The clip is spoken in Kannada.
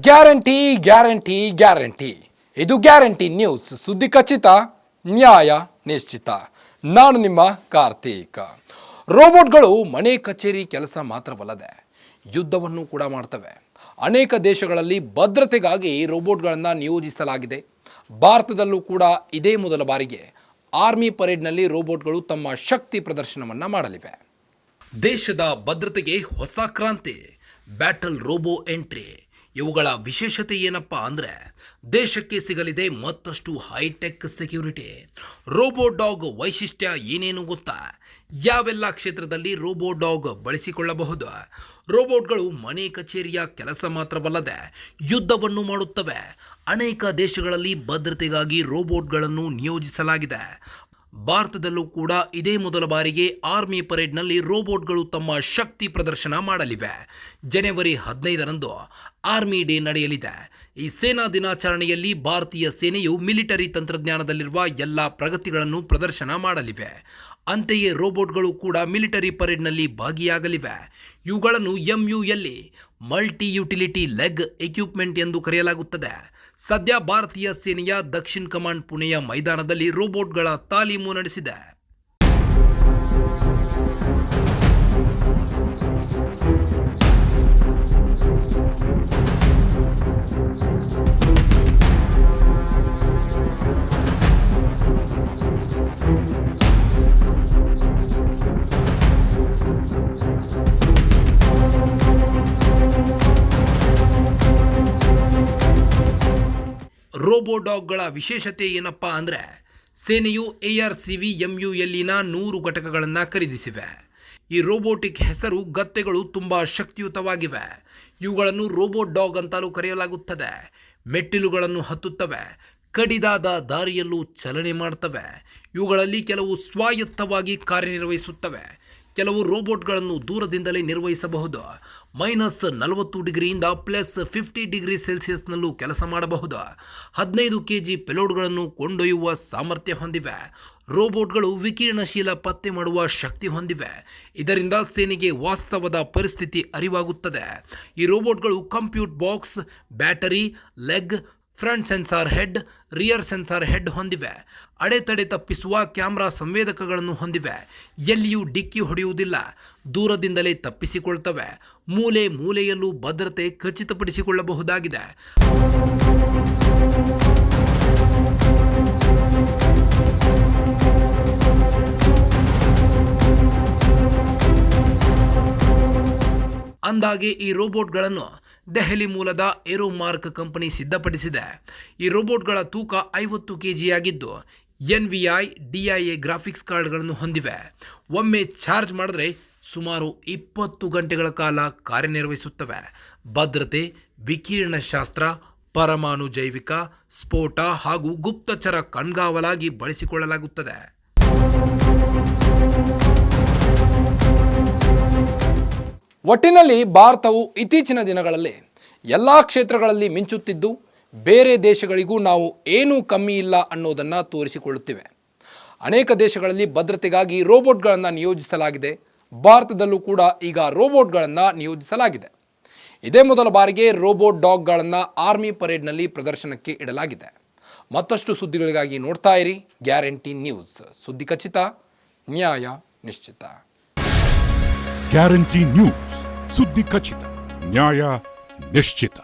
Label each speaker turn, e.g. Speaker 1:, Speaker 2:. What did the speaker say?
Speaker 1: ಗ್ಯಾರಂಟಿ ಗ್ಯಾರಂಟಿ ಗ್ಯಾರಂಟಿ ಇದು ಗ್ಯಾರಂಟಿ ನ್ಯೂಸ್. ಸುದ್ದಿ ಖಚಿತ, ನ್ಯಾಯ ನಿಶ್ಚಿತ. ನಾನು ನಿಮ್ಮ ಕಾರ್ತಿಕ್. ರೋಬೋಟ್ಗಳು ಮನೆ ಕಚೇರಿ ಕೆಲಸ ಮಾತ್ರವಲ್ಲದೆ ಯುದ್ಧವನ್ನು ಕೂಡ ಮಾಡ್ತವೆ. ಅನೇಕ ದೇಶಗಳಲ್ಲಿ ಭದ್ರತೆಗಾಗಿ ರೋಬೋಟ್ಗಳನ್ನು ನಿಯೋಜಿಸಲಾಗಿದೆ. ಭಾರತದಲ್ಲೂ ಕೂಡ ಇದೇ ಮೊದಲ ಬಾರಿಗೆ ಆರ್ಮಿ ಪರೇಡ್ನಲ್ಲಿ ರೋಬೋಟ್ಗಳು ತಮ್ಮ ಶಕ್ತಿ ಪ್ರದರ್ಶನವನ್ನು ಮಾಡಲಿವೆ. ದೇಶದ ಭದ್ರತೆಗೆ ಹೊಸ ಕ್ರಾಂತಿ, ಬ್ಯಾಟಲ್ ರೋಬೋ ಎಂಟ್ರಿ. ಇವುಗಳ ವಿಶೇಷತೆ ಏನಪ್ಪ ಅಂದರೆ ದೇಶಕ್ಕೆ ಸಿಗಲಿದೆ ಮತ್ತಷ್ಟು ಹೈಟೆಕ್ ಸೆಕ್ಯೂರಿಟಿ. ರೋಬೋ ಡಾಗ್ ವೈಶಿಷ್ಟ್ಯ ಏನೇನು ಗೊತ್ತಾ? ಯಾವೆಲ್ಲ ಕ್ಷೇತ್ರದಲ್ಲಿ ರೋಬೋ ಡಾಗ್ ಬಳಸಿಕೊಳ್ಳಬಹುದು? ರೋಬೋಟ್ಗಳು ಮನೆ ಕಚೇರಿಯ ಕೆಲಸ ಮಾತ್ರವಲ್ಲದೆ ಯುದ್ಧವನ್ನು ಮಾಡುತ್ತವೆ. ಅನೇಕ ದೇಶಗಳಲ್ಲಿ ಭದ್ರತೆಗಾಗಿ ರೋಬೋಟ್ಗಳನ್ನು ನಿಯೋಜಿಸಲಾಗಿದೆ. ಭಾರತದಲ್ಲೂ ಕೂಡ ಇದೇ ಮೊದಲ ಬಾರಿಗೆ ಆರ್ಮಿ ಪರೇಡ್ನಲ್ಲಿ ರೋಬೋಟ್ಗಳು ತಮ್ಮ ಶಕ್ತಿ ಪ್ರದರ್ಶನ ಮಾಡಲಿವೆ. ಜನವರಿ 15ರಂದು ಆರ್ಮಿ ಡೇ ನಡೆಯಲಿದೆ. ಈ ಸೇನಾ ದಿನಾಚರಣೆಯಲ್ಲಿ ಭಾರತೀಯ ಸೇನೆಯು ಮಿಲಿಟರಿ ತಂತ್ರಜ್ಞಾನದಲ್ಲಿರುವ ಎಲ್ಲ ಪ್ರಗತಿಗಳನ್ನು ಪ್ರದರ್ಶನ ಮಾಡಲಿವೆ. ಅಂತೆಯೇ ರೋಬೋಟ್ಗಳು ಕೂಡ ಮಿಲಿಟರಿ ಪರೇಡ್ನಲ್ಲಿ ಭಾಗಿಯಾಗಲಿವೆ. ಇವುಗಳನ್ನು MUL multi utility leg equipment ಎಂದು ಕರೆಯಲಾಗುತ್ತದೆ. ಸದ್ಯ ಭಾರತೀಯ ಸೇನೆಯ ದಕ್ಷಿಣ ಕಮಾಂಡ್ ಪುಣೆಯ ಮೈದಾನದಲ್ಲಿ ರೋಬೋಟ್ಗಳ ತಾಲೀಮು ನಡೆಸಿದೆ. ರೋಬೋ ಡಾಗ್ಗಳ ವಿಶೇಷತೆ ಏನಪ್ಪಾ ಅಂದರೆ ಸೇನೆಯು ARCV MULನ 100 ಘಟಕಗಳನ್ನು ಖರೀದಿಸಿವೆ. ಈ ರೋಬೋಟಿಕ್ ಹೆಸರು ಗತ್ತೆಗಳು ತುಂಬ ಶಕ್ತಿಯುತವಾಗಿವೆ. ಇವುಗಳನ್ನು ರೋಬೋ ಡಾಗ್ ಅಂತಲೂ ಕರೆಯಲಾಗುತ್ತದೆ. ಮೆಟ್ಟಿಲುಗಳನ್ನು ಹತ್ತುತ್ತವೆ, ಕಡಿದಾದ ದಾರಿಯಲ್ಲೂ ಚಲನೆ ಮಾಡ್ತವೆ. ಇವುಗಳಲ್ಲಿ ಕೆಲವು ಸ್ವಾಯತ್ತವಾಗಿ ಕಾರ್ಯನಿರ್ವಹಿಸುತ್ತವೆ. ಕೆಲವು ರೋಬೋಟ್ಗಳನ್ನು ದೂರದಿಂದಲೇ ನಿರ್ವಹಿಸಬಹುದು. -40 ಡಿಗ್ರಿಯಿಂದ +50 ಡಿಗ್ರಿ ಸೆಲ್ಸಿಯಸ್ನಲ್ಲೂ ಕೆಲಸ ಮಾಡಬಹುದು. 15 kg ಪೆಲೋಡ್ಗಳನ್ನು ಕೊಂಡೊಯ್ಯುವ ಸಾಮರ್ಥ್ಯ ಹೊಂದಿವೆ. ರೋಬೋಟ್ಗಳು ವಿಕಿರಣಶೀಲ ಪತ್ತೆ ಮಾಡುವ ಶಕ್ತಿ ಹೊಂದಿವೆ. ಇದರಿಂದ ಸೇನೆಗೆ ವಾಸ್ತವದ ಪರಿಸ್ಥಿತಿ ಅರಿವಾಗುತ್ತದೆ. ಈ ರೋಬೋಟ್ಗಳು compute box, battery, leg, front sensor head, rear sensor head ಹೊಂದಿವೆ. ಅಡೆತಡೆ ತಪ್ಪಿಸುವ ಕ್ಯಾಮ್ರಾ ಸಂವೇದಕಗಳನ್ನು ಹೊಂದಿವೆ. ಎಲ್ಲಿಯೂ ಡಿಕ್ಕಿ ಹೊಡೆಯುವುದಿಲ್ಲ, ದೂರದಿಂದಲೇ ತಪ್ಪಿಸಿಕೊಳ್ತವೆ. ಮೂಲೆ ಮೂಲೆಯಲ್ಲೂ ಭದ್ರತೆ ಖಚಿತಪಡಿಸಿಕೊಳ್ಳಬಹುದಾಗಿದೆ. ಅಂದಾಗೆ ಈ ರೋಬೋಟ್ಗಳನ್ನು ದೆಹಲಿ ಮೂಲದ ಏರೋಮಾರ್ಕ್ ಕಂಪನಿ ಸಿದ್ಧಪಡಿಸಿದೆ. ಈ ರೋಬೋಟ್ಗಳ ತೂಕ 50 kg ಆಗಿದ್ದು NVI DIA ಗ್ರಾಫಿಕ್ಸ್ ಕಾರ್ಡ್ಗಳನ್ನು ಹೊಂದಿವೆ. ಒಮ್ಮೆ ಚಾರ್ಜ್ ಮಾಡಿದ್ರೆ ಸುಮಾರು 20 ಗಂಟೆಗಳ ಕಾಲ ಕಾರ್ಯನಿರ್ವಹಿಸುತ್ತವೆ. ಭದ್ರತೆ, ವಿಕಿರಣಶಾಸ್ತ್ರ, ಪರಮಾಣು ಜೈವಿಕ ಸ್ಫೋಟ ಹಾಗೂ ಗುಪ್ತಚರ ಕಣ್ಗಾವಲಾಗಿ ಬಳಸಿಕೊಳ್ಳಲಾಗುತ್ತದೆ. ಒಟ್ಟಿನಲ್ಲಿ ಭಾರತವು ಇತ್ತೀಚಿನ ದಿನಗಳಲ್ಲಿ ಎಲ್ಲ ಕ್ಷೇತ್ರಗಳಲ್ಲಿ ಮಿಂಚುತ್ತಿದ್ದು ಬೇರೆ ದೇಶಗಳಿಗೂ ನಾವು ಏನೂ ಕಮ್ಮಿ ಇಲ್ಲ ಅನ್ನೋದನ್ನು ತೋರಿಸಿಕೊಳ್ಳುತ್ತಿವೆ. ಅನೇಕ ದೇಶಗಳಲ್ಲಿ ಭದ್ರತೆಗಾಗಿ ರೋಬೋಟ್ಗಳನ್ನು ನಿಯೋಜಿಸಲಾಗಿದೆ. ಭಾರತದಲ್ಲೂ ಕೂಡ ಈಗ ರೋಬೋಟ್ಗಳನ್ನು ನಿಯೋಜಿಸಲಾಗಿದೆ. ಇದೇ ಮೊದಲ ಬಾರಿಗೆ ರೋಬೋಟ್ ಡಾಗ್ಗಳನ್ನು ಆರ್ಮಿ ಪರೇಡ್ನಲ್ಲಿ ಪ್ರದರ್ಶನಕ್ಕೆ ಇಡಲಾಗಿದೆ. ಮತ್ತಷ್ಟು ಸುದ್ದಿಗಳಿಗಾಗಿ ನೋಡ್ತಾ ಇರಿ ಗ್ಯಾರಂಟಿ ನ್ಯೂಸ್. ಸುದ್ದಿ ಖಚಿತ, ನ್ಯಾಯ ನಿಶ್ಚಿತ.
Speaker 2: ಗ್ಯಾರಂಟಿ ನ್ಯೂಸ್, ಸುದ್ದಿ ಖಚಿತ, ನ್ಯಾಯ ನಿಶ್ಚಿತ.